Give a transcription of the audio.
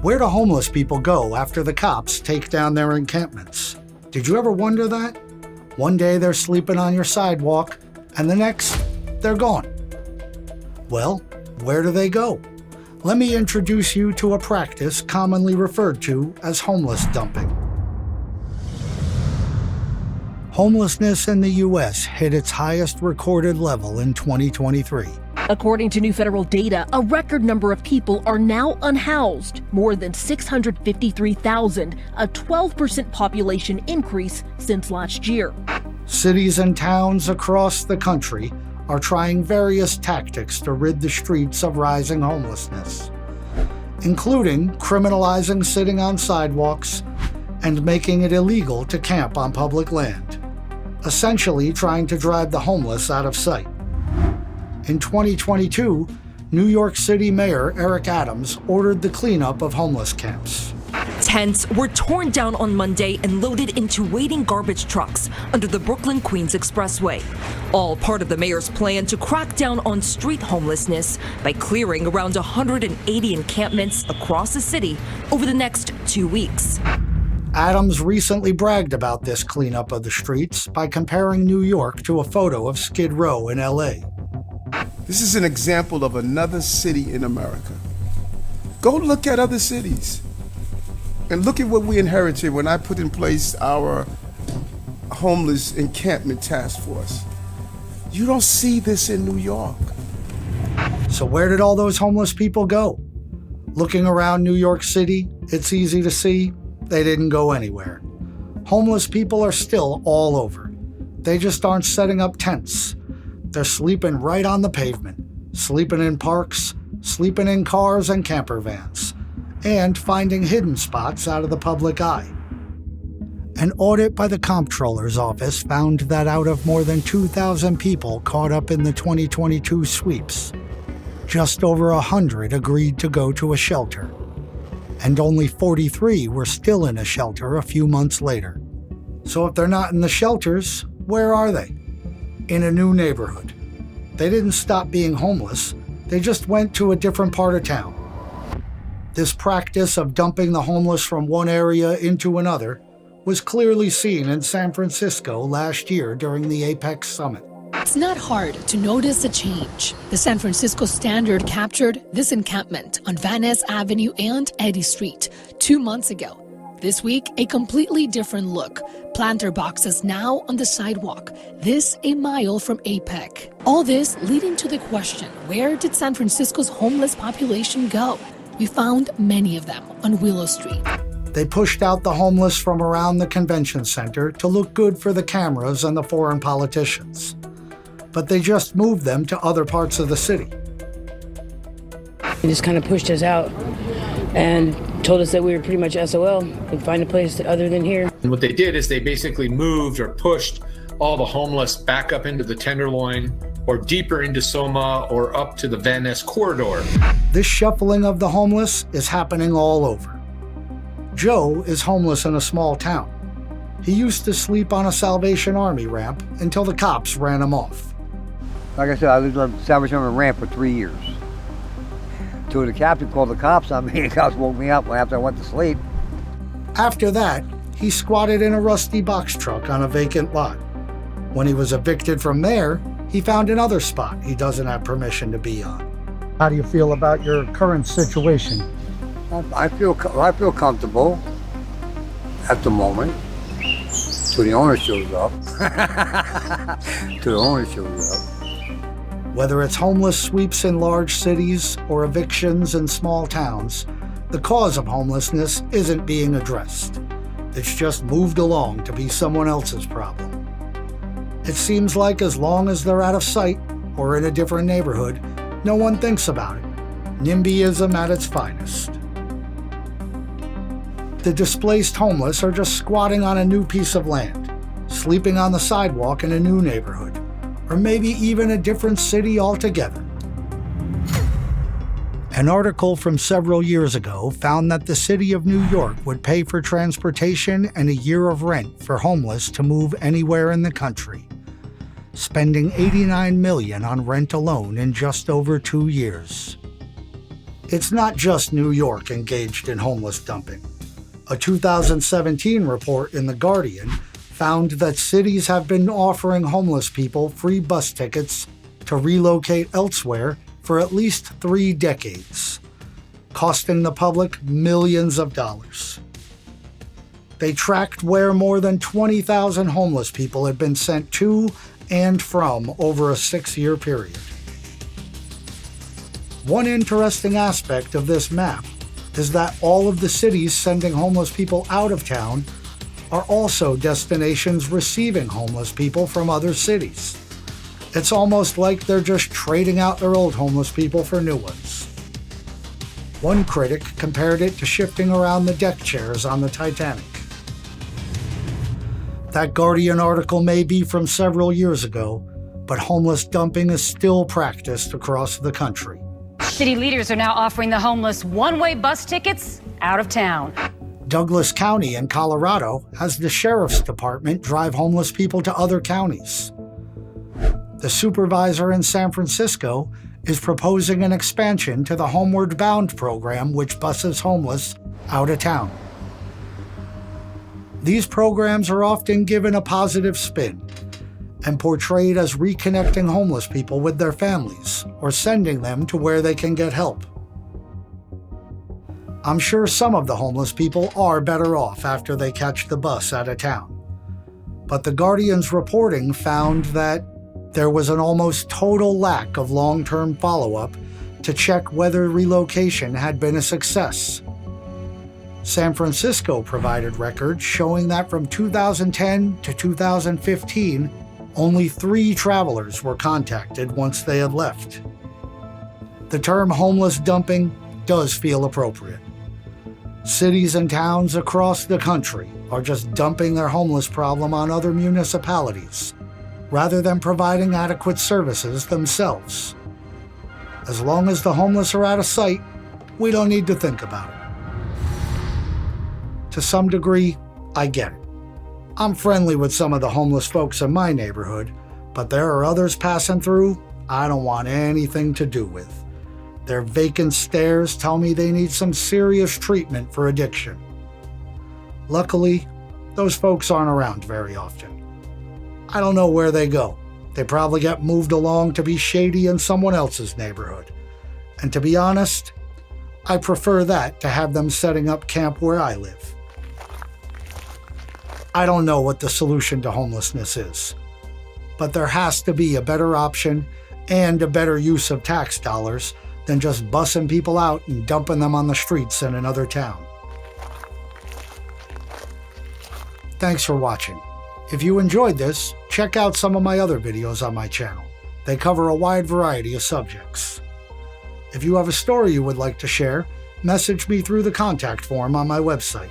Where do homeless people go after the cops take down their encampments? Did you ever wonder that? One day they're sleeping on your sidewalk, and the next, they're gone. Well, where do they go? Let me introduce you to a practice commonly referred to as homeless dumping. Homelessness in the U.S. hit its highest recorded level in 2023. According to new federal data, a record number of people are now unhoused, more than 653,000, a 12% population increase since last year. Cities and towns across the country are trying various tactics to rid the streets of rising homelessness, including criminalizing sitting on sidewalks and making it illegal to camp on public land, essentially trying to drive the homeless out of sight. In 2022, New York City Mayor Erik ordered the cleanup of homeless camps. Tents were torn down on Monday and loaded into waiting garbage trucks under the Brooklyn-Queens Expressway, all part of the mayor's plan to crack down on street homelessness by clearing around 180 encampments across the city over the next 2 weeks. Adams recently bragged about this cleanup of the streets by comparing New York to a photo of Skid Row in LA. This is an example of another city in America. Go look at other cities and look at what we inherited when I put in place our homeless encampment task force. You don't see this in New York. So where did all those homeless people go? Looking around New York City, it's easy to see they didn't go anywhere. Homeless people are still all over. They just aren't setting up tents. They're sleeping right on the pavement, sleeping in parks, sleeping in cars and camper vans, and finding hidden spots out of the public eye. An audit by the Comptroller's office found that out of more than 2,000 people caught up in the 2022 sweeps, just over 100 agreed to go to a shelter, and only 43 were still in a shelter a few months later. So if they're not in the shelters, where are they? In a new neighborhood. They didn't stop being homeless, they just went to a different part of town. This practice of dumping the homeless from one area into another was clearly seen in San Francisco last year during the APEC summit. It's not hard to notice a change. The San Francisco Standard captured this encampment on Van Ness Avenue and Eddy Street 2 months ago. This week, a completely different look. Planter boxes now on the sidewalk. This a mile from APEC. All this leading to the question, where did San Francisco's homeless population go? We found many of them on Willow Street. They pushed out the homeless from around the convention center to look good for the cameras and the foreign politicians. But they just moved them to other parts of the city. They just kind of pushed us out and told us that we were pretty much SOL and find a place other than here. And what they did is they basically moved or pushed all the homeless back up into the Tenderloin or deeper into Soma or up to the Van Ness corridor. This shuffling of the homeless is happening all over. Joe is homeless in a small town. He used to sleep on a Salvation Army ramp until the cops ran him off. Like I said, I lived on the Salvation Army ramp for 3 years. Till the captain called the cops on me, and the cops woke me up after I went to sleep. After that, he squatted in a rusty box truck on a vacant lot. When he was evicted from there, he found another spot he doesn't have permission to be on. How do you feel about your current situation? I feel comfortable at the moment. Till the owner shows up. Till the owner shows up. Whether it's homeless sweeps in large cities or evictions in small towns, the cause of homelessness isn't being addressed. It's just moved along to be someone else's problem. It seems like as long as they're out of sight or in a different neighborhood, no one thinks about it. NIMBYism at its finest. The displaced homeless are just squatting on a new piece of land, sleeping on the sidewalk in a new neighborhood, or maybe even a different city altogether. An article from several years ago found that the city of New York would pay for transportation and a year of rent for homeless to move anywhere in the country, spending $89 million on rent alone in just over 2 years. It's not just New York engaged in homeless dumping. A 2017 report in The Guardian found that cities have been offering homeless people free bus tickets to relocate elsewhere for at least 3 decades, costing the public millions of dollars. They tracked where more than 20,000 homeless people had been sent to and from over a 6-year period. One interesting aspect of this map is that all of the cities sending homeless people out of town are also destinations receiving homeless people from other cities. It's almost like they're just trading out their old homeless people for new ones. One critic compared it to shifting around the deck chairs on the Titanic. That Guardian article may be from several years ago, but homeless dumping is still practiced across the country. City leaders are now offering the homeless one-way bus tickets out of town. Douglas County in Colorado has the sheriff's department drive homeless people to other counties. The supervisor in San Francisco is proposing an expansion to the Homeward Bound program, which buses homeless out of town. These programs are often given a positive spin and portrayed as reconnecting homeless people with their families or sending them to where they can get help. I'm sure some of the homeless people are better off after they catch the bus out of town. But the Guardian's reporting found that there was an almost total lack of long-term follow-up to check whether relocation had been a success. San Francisco provided records showing that from 2010 to 2015, only 3 travelers were contacted once they had left. The term homeless dumping does feel appropriate. Cities and towns across the country are just dumping their homeless problem on other municipalities, rather than providing adequate services themselves. As long as the homeless are out of sight, we don't need to think about it. To some degree, I get it. I'm friendly with some of the homeless folks in my neighborhood, but there are others passing through I don't want anything to do with. Their vacant stares tell me they need some serious treatment for addiction. Luckily, those folks aren't around very often. I don't know where they go. They probably get moved along to be shady in someone else's neighborhood. And to be honest, I prefer that to have them setting up camp where I live. I don't know what the solution to homelessness is, but there has to be a better option and a better use of tax dollars than just bussing people out and dumping them on the streets in another town. Thanks for watching. If you enjoyed this, check out some of my other videos on my channel. They cover a wide variety of subjects. If you have a story you would like to share, message me through the contact form on my website.